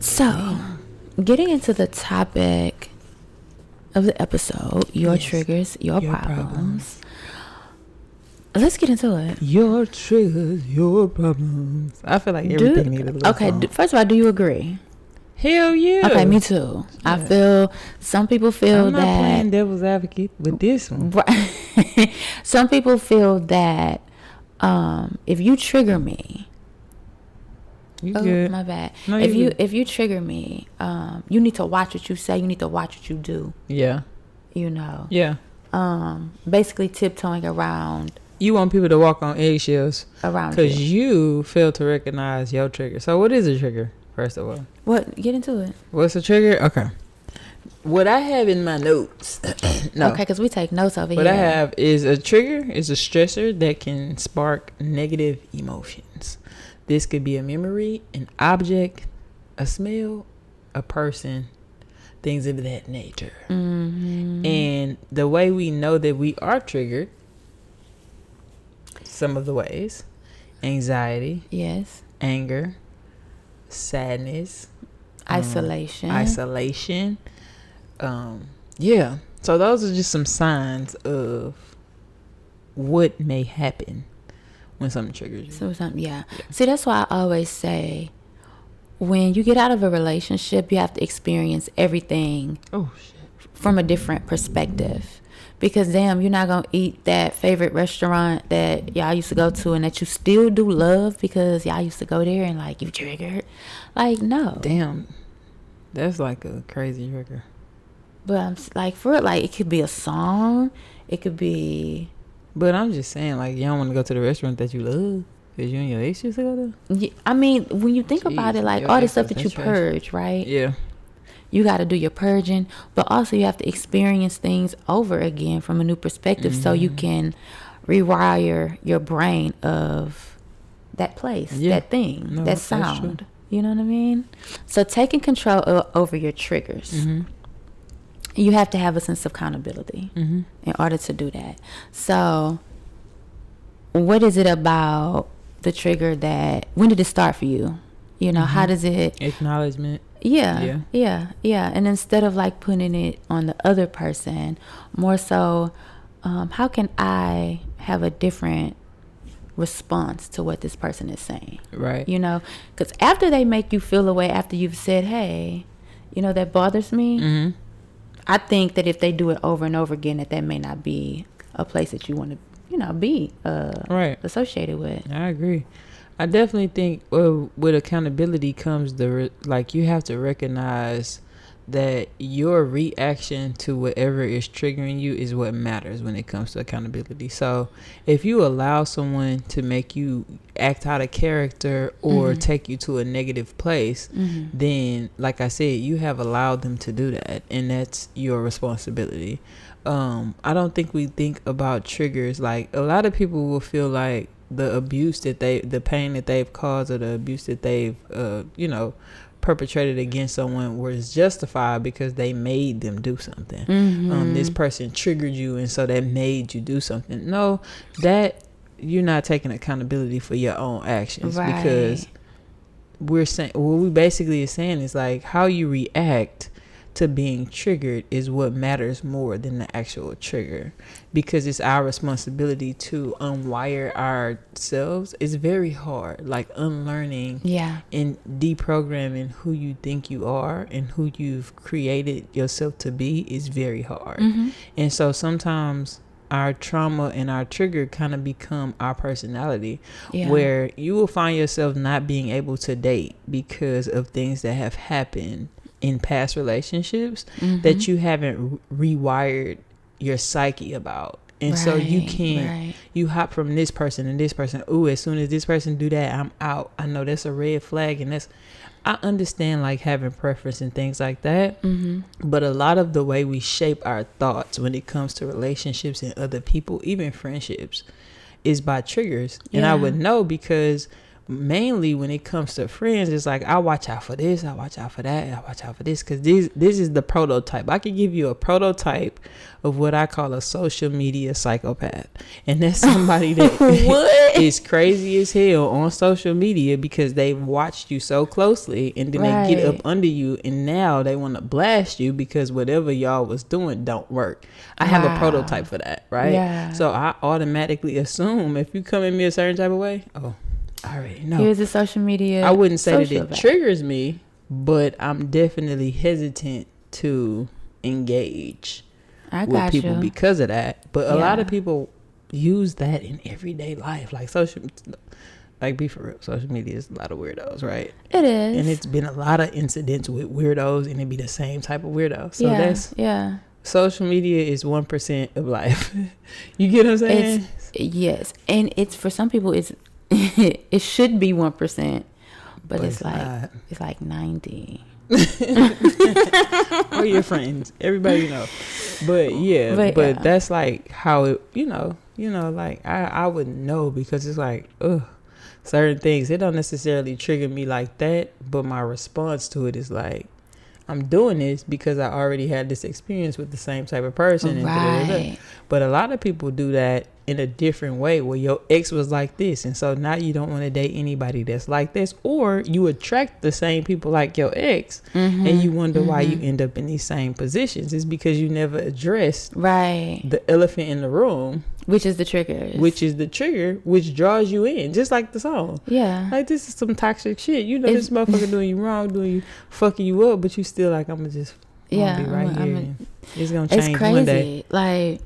So, getting into the topic of the episode, your triggers, your problems. Let's get into it. Your triggers, your problems. I feel like everything needs a little song. First of all, do you agree? Hell yeah. Okay, me too. Yeah. I feel some people feel that. I'm not playing devil's advocate with this one. Some people feel that if you trigger me, good. My bad. No, if you trigger me, you need to watch what you say. You need to watch what you do. Yeah. You know. Yeah. Basically tiptoeing around. You want people to walk on eggshells around because you fail to recognize your trigger. So what is a trigger? First of all, what? Get into it. What's a trigger? Okay. What I have in my notes. No. Okay, because we take notes over here. What I have is a trigger is a stressor that can spark negative emotions. This could be a memory, an object, a smell, a person, things of that nature. Mm-hmm. And the way we know that we are triggered, some of the ways: anxiety, yes, anger, sadness, isolation. Yeah. So those are just some signs of what may happen when something triggers you. Yeah. See, that's why I always say, when you get out of a relationship, you have to experience everything from a different perspective. Because damn, you're not gonna eat that favorite restaurant that y'all used to go to and that you still do love because y'all used to go there and like you triggered. Like, no. Damn, that's like a crazy trigger. But I'm like, for it, like, it could be a song, it could be. But I'm just saying, like, you don't want to go to the restaurant that you love because you and your ex used to go there. Yeah, I mean, when you think about it, like all the stuff that you purge, right? Yeah. You got to do your purging, but also you have to experience things over again from a new perspective, so you can rewire your brain of that place, that thing, that sound. You know what I mean? So taking control over your triggers, you have to have a sense of accountability in order to do that. So what is it about the trigger when did it start for you? You know, how does it... Acknowledgement. Yeah. And instead of like putting it on the other person, more so, how can I have a different response to what this person is saying? Right. You know, because after they make you feel a way, after you've said, hey, you know, that bothers me, I think that if they do it over and over again, that may not be a place that you want to, you know, be associated with. I agree. I definitely think with accountability comes you have to recognize that your reaction to whatever is triggering you is what matters when it comes to accountability. So if you allow someone to make you act out of character or take you to a negative place, then, like I said, you have allowed them to do that, and that's your responsibility. I don't think we think about triggers. Like, a lot of people will feel like the abuse the pain that they've caused, or the abuse that they've perpetrated against someone was justified because they made them do something. This person triggered you, and so that made you do something. No, that you're not taking accountability for your own actions, because we're saying, what we basically is saying is like, how you react to being triggered is what matters more than the actual trigger, because it's our responsibility to unwire ourselves. It's very hard, like unlearning and deprogramming who you think you are and who you've created yourself to be is very hard. And so sometimes our trauma and our trigger kind of become our personality, where you will find yourself not being able to date because of things that have happened in past relationships that you haven't rewired your psyche about. And so you can't, you hop from this person and this person. Ooh, as soon as this person do that, I'm out. I know that's a red flag. And I understand like having preference and things like that. But a lot of the way we shape our thoughts when it comes to relationships and other people, even friendships, is by triggers. And I would know because mainly when it comes to friends, it's like I watch out for this, I watch out for that, I watch out for this, because this is the prototype. I can give you a prototype of what I call a social media psychopath, and that's somebody that is crazy as hell on social media because they've watched you so closely, and then they get up under you, and now they want to blast you because whatever y'all was doing don't work. I have a prototype for that, right? Yeah. So I automatically assume if you come at me a certain type of way, I already know. Here's a social media. I wouldn't say that it triggers me, but I'm definitely hesitant to engage with people because of that. But a lot of people use that in everyday life, like be for real. Social media is a lot of weirdos, right? It is, and it's been a lot of incidents with weirdos, and it be the same type of weirdo. So social media is 1% of life. You get what I'm saying? Yes, and it's for some people it's. It should be 1%, but it's like 90. Or your friends, everybody know. But that's like how it, like I would know because it's like certain things, it don't necessarily trigger me like that, but my response to it is like, I'm doing this because I already had this experience with the same type of person. Right. But a lot of people do that in a different way, where your ex was like this, and so now you don't want to date anybody that's like this, or you attract the same people like your ex, and you wonder why you end up in these same positions. It's because you never addressed the elephant in the room, which is the trigger, which draws you in, just like the song. Yeah, like this is some toxic shit. This motherfucker doing you wrong, fucking you up, but you still like, I'm gonna just be right here. It's gonna change. It's crazy. One day. Like,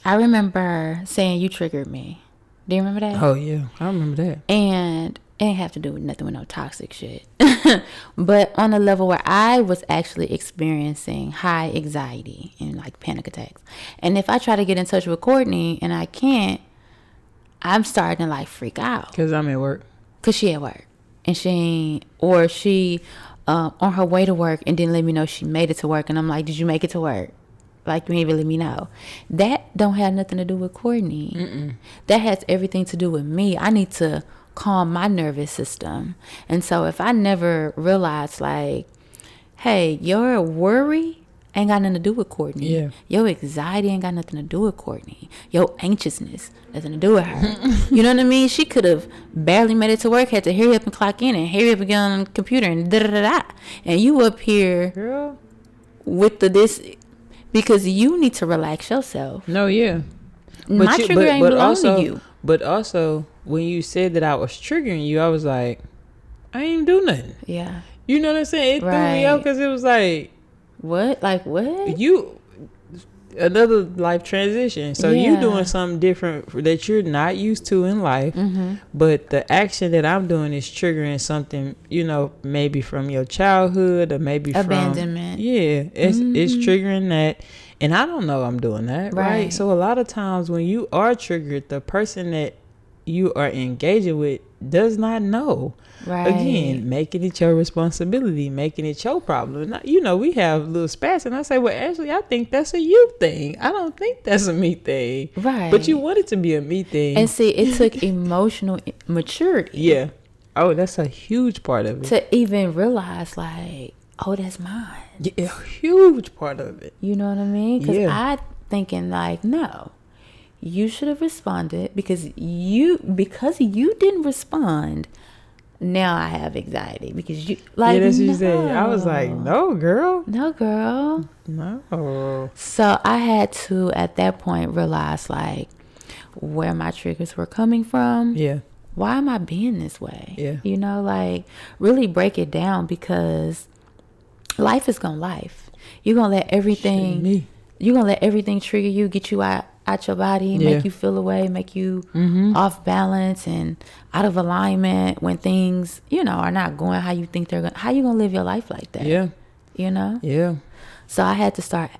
I remember saying you triggered me. Do you remember that? Oh yeah, I remember that. And it ain't have to do with nothing with no toxic shit. But on a level where I was actually experiencing high anxiety and like panic attacks. And if I try to get in touch with Courtney and I can't, I'm starting to like freak out. Cause I'm at work. Cause she at work. And she on her way to work and didn't let me know she made it to work. And I'm like, did you make it to work? Like, you ain't really let me know. That don't have nothing to do with Courtney. Mm-mm. That has everything to do with me. I need to calm my nervous system. And so if I never realize, like, hey, your worry ain't got nothing to do with Courtney. Yeah. Your anxiety ain't got nothing to do with Courtney. Your anxiousness, nothing to do with her. You know what I mean? She could have barely made it to work, had to hurry up and clock in and hurry up and get on the computer and da-da-da-da. And you up here, girl, with this, because you need to relax yourself. No, yeah. My trigger ain't belong to you. But also, when you said that I was triggering you, I was like, I ain't do nothing. Yeah. You know what I'm saying? It threw me out because it was like, what? Like what? Another life transition. So you doing something different that you're not used to in life. Mm-hmm. But the action that I'm doing is triggering something, maybe from your childhood or maybe abandonment. It's triggering that. And I don't know I'm doing that, right? So a lot of times when you are triggered, the person that you are engaging with does not know. Right. Again, making it your responsibility, making it your problem. We have little spats, and I say, well, actually, I think that's a you thing. I don't think that's a me thing. Right. But you want it to be a me thing. And see, it took emotional maturity. Yeah. Oh, that's a huge part of it. To even realize, like, oh, that's mine. Yeah, a huge part of it. You know what I mean? Because I thinking, like, no. You should have responded because you didn't respond. Now I have anxiety because you like. Yeah, that's what you said. I was like, no, girl. No, girl. No. So I had to at that point realize like where my triggers were coming from. Yeah. Why am I being this way? Yeah. Like really break it down because life is gonna life. You're gonna let everything. You're gonna let everything trigger you, get you out your body, make you feel away, make you off balance and out of alignment when things, are not going how you think they're going. How you gonna live your life like that? Yeah. Yeah. So I had to start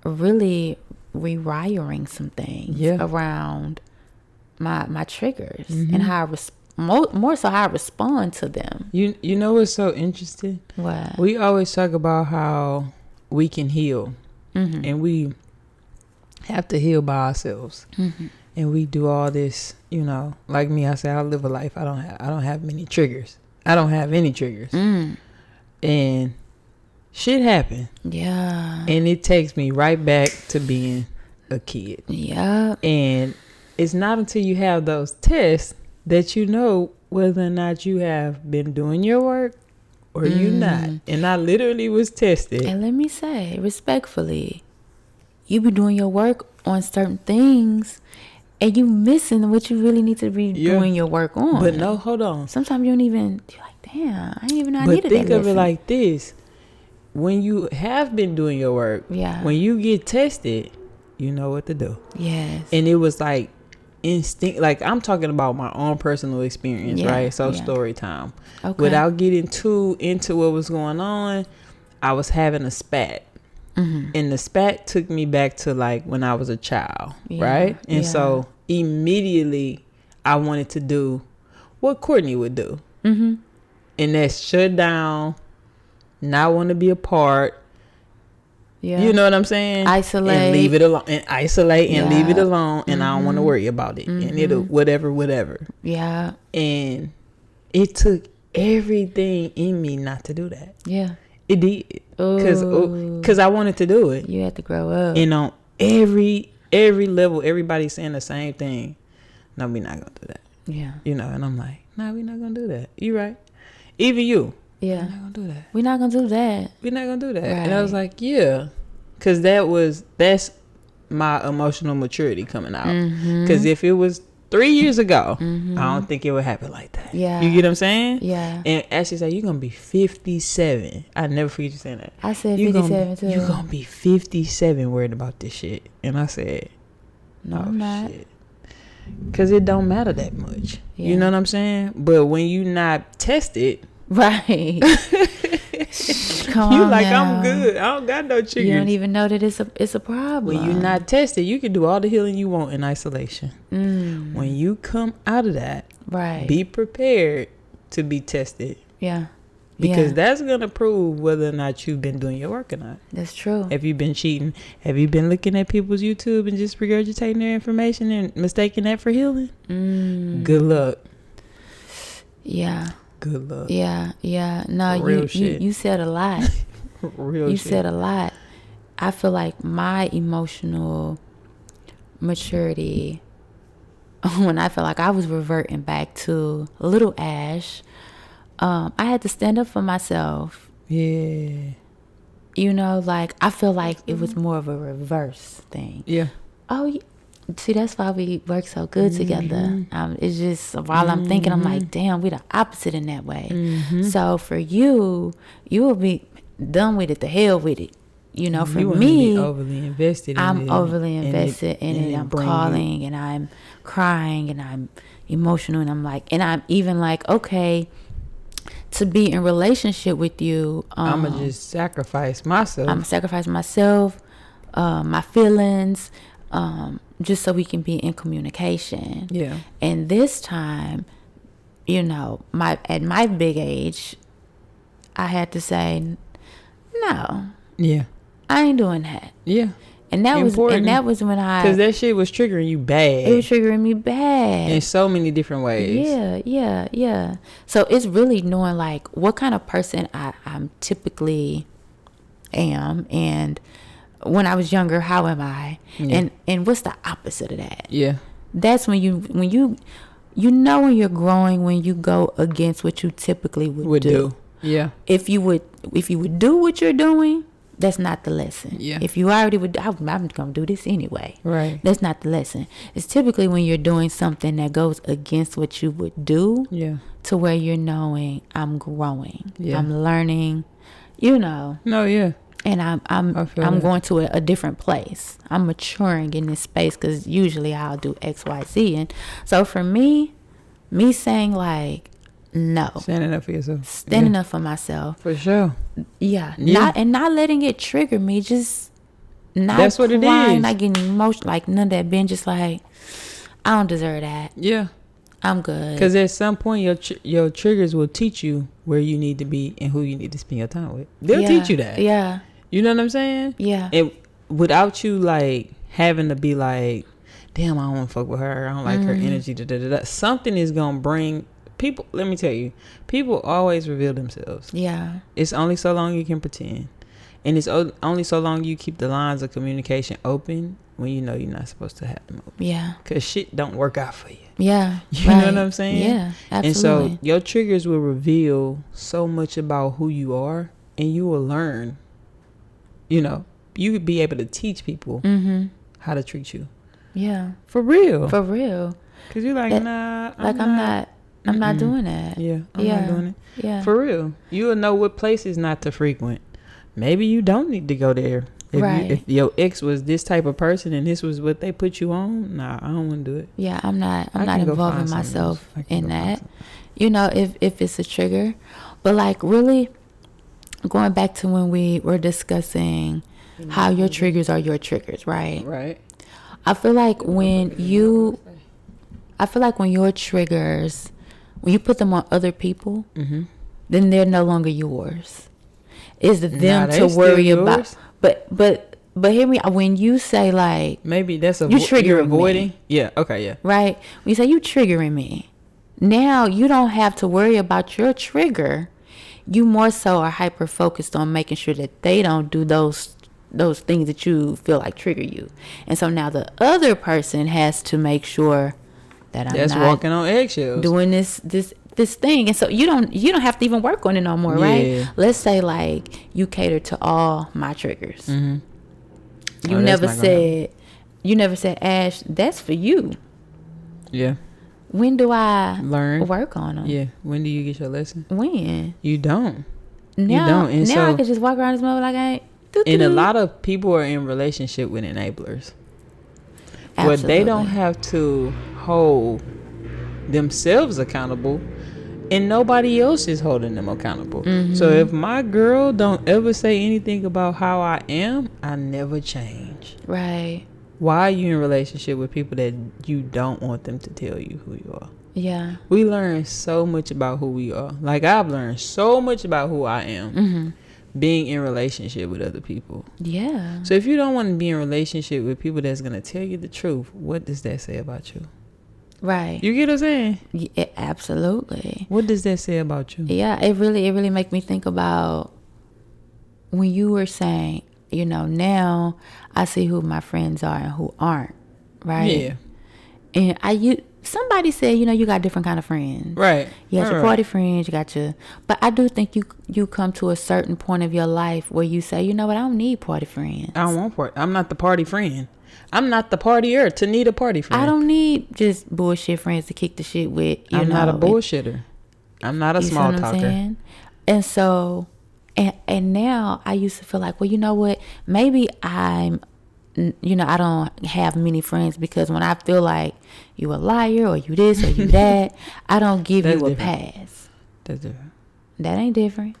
really rewiring some things around my triggers and how I more so how I respond to them. You know what's so interesting? What? We always talk about how we can heal, and we have to heal by ourselves. And and we do all this, you know, like me, I say I live a life. I don't have many triggers. I don't have any triggers. And shit happened. Yeah. And it takes me right back to being a kid. Yeah. And it's not until you have those tests that you know whether or not you have been doing your work or you not. And I literally was tested. And let me say, respectfully, you be doing your work on certain things and you missing what you really need to be doing your work on. But no, hold on. Sometimes you don't even, you're like, damn, I didn't even know I needed that. But think of lesson. it like this. When you have been doing your work, when you get tested, you know what to do. Yes. And it was like instinct. Like, I'm talking about my own personal experience, right? So story time. Okay. Without getting too into what was going on, I was having a spat. And the spat took me back to like when I was a child, right? And so immediately I wanted to do what Courtney would do. And that's shut down, not want to be a part. Yeah. You know what I'm saying? Isolate. And leave it alone. And isolate and leave it alone. And I don't want to worry about it. And it'll whatever. Yeah. And it took everything in me not to do that. Yeah. It did. Because I wanted to do it. You had to grow up. And on every level, everybody's saying the same thing. No, we're not going to do that. Yeah. You know, and I'm like, no, we're not going to do that. You right. Even you. Yeah. We're not going to do that. We're not going to do that. We're not going to do that. Right. And I was like, yeah. Because that's my emotional maturity coming out. Because if it was 3 years ago, I don't think it would happen like that. Yeah. You get what I'm saying? Yeah. And Ashley said, you're going to be 57. I never forget you saying that. I said 57 too. You're going to be 57 worried about this shit. And I said, no, I'm not. Shit. Because it don't matter that much. Yeah. You know what I'm saying? But when you not tested. Right. Come you on like now. I'm good. I don't got no triggers. You don't even know that it's a problem. When you're not tested, you can do all the healing you want in isolation. When you come out of that, right, be prepared to be tested. Yeah. Because that's gonna prove whether or not you've been doing your work or not. That's true. Have you been cheating? Have you been looking at people's YouTube and just regurgitating their information and mistaking that for healing? Good luck. Yeah. Good luck. Yeah. No, you said a lot. Real you shit. said a lot. I feel like my emotional maturity, when I felt like I was reverting back to little Ash, I had to stand up for myself. Yeah. You know, like, I feel like it was more of a reverse thing. Yeah. Oh, see, that's why we work so good together. It's just, while I'm thinking, I'm like, damn, we the opposite in that way. So for you will be done with it, the hell with it. You know, for me, overly invested in I'm overly invested in it. I'm calling and I'm crying and I'm emotional and I'm like, and I'm even like, okay, to be in relationship with you, I'm gonna just sacrifice myself. I'm sacrificing myself, my feelings, just so we can be in communication. Yeah. And this time, you know, at my big age, I had to say, no. Yeah. I ain't doing that. Yeah. And that was when because that shit was triggering you bad. It was triggering me bad in so many different ways. Yeah. So it's really knowing like what kind of person I'm typically am, and when I was younger, how am I? Yeah. And what's the opposite of that? Yeah. That's when you know when you're growing, when you go against what you typically would do. Yeah. If you would do what you're doing, that's not the lesson. Yeah. If you already would, I'm gonna do this anyway. Right. That's not the lesson. It's typically when you're doing something that goes against what you would do. Yeah. To where you're knowing I'm growing. Yeah. I'm learning. You know. No. Yeah. And I'm going to a different place. I'm maturing in this space because usually I'll do X, Y, Z. And so for me saying like, no. Standing up for yourself. Standing up for myself. For sure. Yeah. Not letting it trigger me. Just not that's what crying, it is. not getting emotional. Like none of that. Being just like, I don't deserve that. Yeah. I'm good. Because at some point your triggers will teach you where you need to be and who you need to spend your time with. They'll teach you that. Yeah. You know what I'm saying? Yeah. And without you like having to be like, damn, I don't want to fuck with her. I don't like her energy. Something is going to bring people. Let me tell you, people always reveal themselves. Yeah. It's only so long you can pretend. And it's only so long you keep the lines of communication open when you know you're not supposed to have them open. Yeah. Because shit don't work out for you. Yeah. You know what I'm saying? Yeah, absolutely. And so your triggers will reveal so much about who you are, and you will learn, you know, you would be able to teach people how to treat you. Yeah. For real. For real. Because you're like, nah. I'm not doing that. Yeah. I'm not doing it. Yeah. For real. You'll know what places not to frequent. Maybe you don't need to go there. If your ex was this type of person and this was what they put you on, nah, I don't want to do it. Yeah, I'm not involving myself in that. You know, if it's a trigger. But like really going back to when we were discussing how your triggers are your triggers, right? Right. I feel like when your triggers, when you put them on other people, then they're no longer yours. It's them to worry about. But hear me. When you say like maybe that's you're avoiding. Me, yeah. Okay. Yeah. Right. When you say you triggering me, now you don't have to worry about your trigger. You more so are hyper focused on making sure that they don't do those things that you feel like trigger you, and so now the other person has to make sure that I'm not walking on eggshells doing this thing. And so you don't have to even work on it no more, right? Let's say like you cater to all my triggers. You never said, Ash, that's for you. Yeah. When do I learn work on them? Yeah. When do you get your lesson? When? You don't. Now, you don't. And now so, I can just walk around this mother like I ain't. And a lot of people are in relationship with enablers. Absolutely. But they don't have to hold themselves accountable, and nobody else is holding them accountable. So if my girl don't ever say anything about how I am, I never change. Right. Why are you in a relationship with people that you don't want them to tell you who you are? Yeah. We learn so much about who we are. Like I've learned so much about who I am being in relationship with other people. Yeah. So if you don't want to be in relationship with people that's going to tell you the truth, what does that say about you? Right. You get what I'm saying? Yeah, absolutely. What does that say about you? Yeah, it really make me think about when you were saying, you know, now I see who my friends are and who aren't, right? Yeah. And somebody said, you know, you got different kind of friends. Right. You got your party friends, you got your, but I do think you come to a certain point of your life where you say, you know what, I don't need party friends. I don't want party. I'm not the party friend. I'm not the partier to need a party friend. I don't need just bullshit friends to kick the shit with. I'm not a bullshitter. I'm not a small talker. And so, and now I used to feel like, well, you know what? Maybe I don't have many friends because when I feel like you a liar or you this or you that, I don't give you a pass. That's different. That ain't different.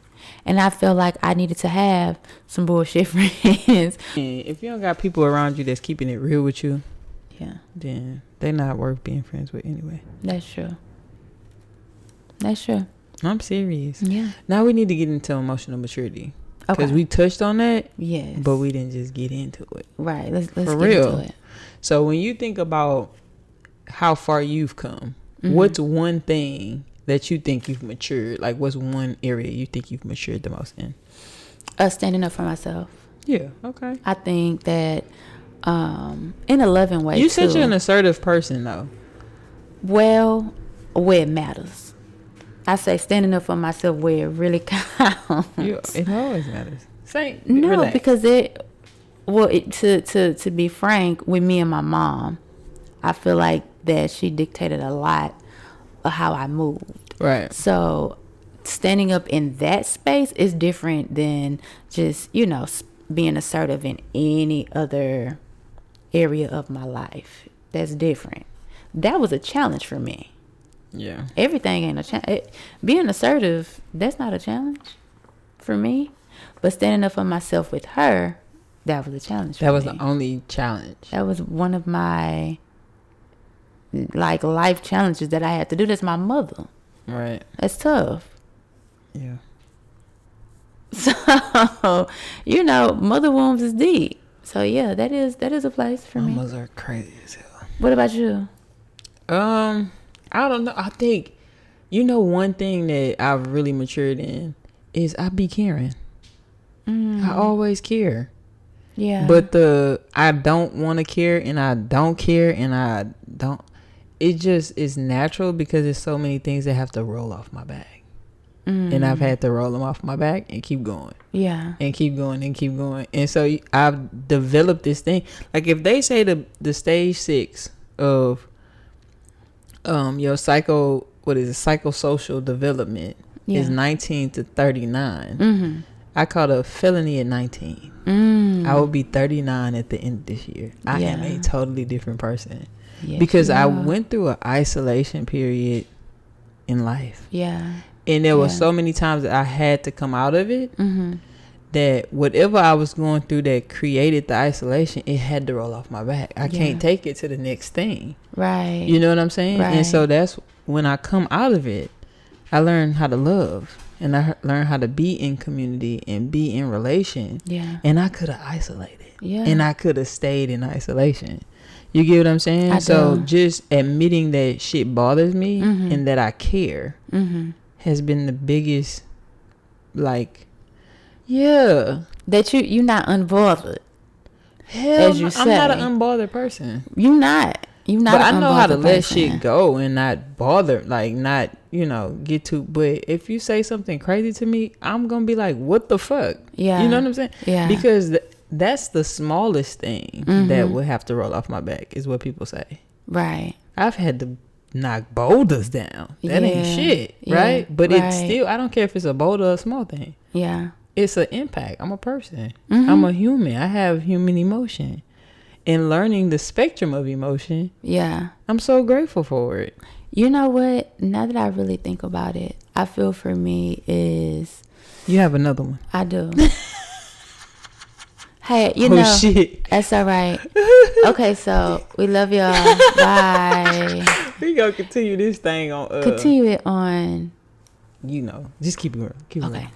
And I feel like I needed to have some bullshit friends. If you don't got people around you that's keeping it real with you, then they're not worth being friends with anyway. That's true. I'm serious. Yeah. Now we need to get into emotional maturity. Because we touched on that. Yes. But we didn't just get into it. Right. Let's For get real. into it. So when you think about how far you've come, what's one thing that you think you've matured? Like, what's one area you think you've matured the most in? Standing up for myself. Yeah. Okay. I think that in a loving way, you said you're an assertive person, though. Well, where it matters. I say standing up for myself where it really counts. It always matters. Relax. Because to be frank, with me and my mom, I feel like that she dictated a lot of how I moved. Right. So standing up in that space is different than just, being assertive in any other area of my life. That's different. That was a challenge for me. Yeah. Everything ain't a challenge. Being assertive, that's not a challenge for me. But standing up for myself with her, that was a challenge for me. That was the only challenge. That was one of my life challenges that I had to do. That's my mother. Right. That's tough. Yeah. So, mother wounds is deep. So yeah, that is a place for me. Mamas are crazy as hell. What about you? I don't know. I think, one thing that I've really matured in is I be caring. I always care. Yeah. But I don't want to care, and I don't care, and I don't. It just is natural because there's so many things that have to roll off my back. And I've had to roll them off my back and keep going. Yeah. And keep going and keep going. And so I've developed this thing. Like if they say the stage 6 of your psychosocial development is 19 to 39. I caught a felony at 19. I will be 39 at the end of this year. I am a totally different person. Because I went through an isolation period in life. Yeah. And there were so many times that I had to come out of it that whatever I was going through that created the isolation, it had to roll off my back. I can't take it to the next thing. Right. You know what I'm saying? Right. And so that's when I come out of it, I learned how to love. And I learned how to be in community and be in relation. Yeah. And I could have isolated. Yeah. And I could have stayed in isolation. You get what I'm saying? So just admitting that shit bothers me and that I care has been the biggest, that you're not unbothered. Hell, as you say. I'm not an unbothered person. You're not. But I know how to let shit go and not bother, not get to. But if you say something crazy to me, I'm gonna be like, what the fuck? Yeah. You know what I'm saying? Yeah. Because that's the smallest thing that would have to roll off my back, is what people say. Right. I've had to knock boulders down. That ain't shit, right? But it's still, I don't care if it's a boulder or a small thing. Yeah. It's an impact. I'm a person. I'm a human. I have human emotion. And learning the spectrum of emotion. Yeah. I'm so grateful for it. You know what? Now that I really think about it, I feel for me is... You have another one. I do. Hey, shit. That's all right. Okay, so we love y'all. Bye. We gonna continue this thing on. Continue it on. Just keep it going. Keep it going.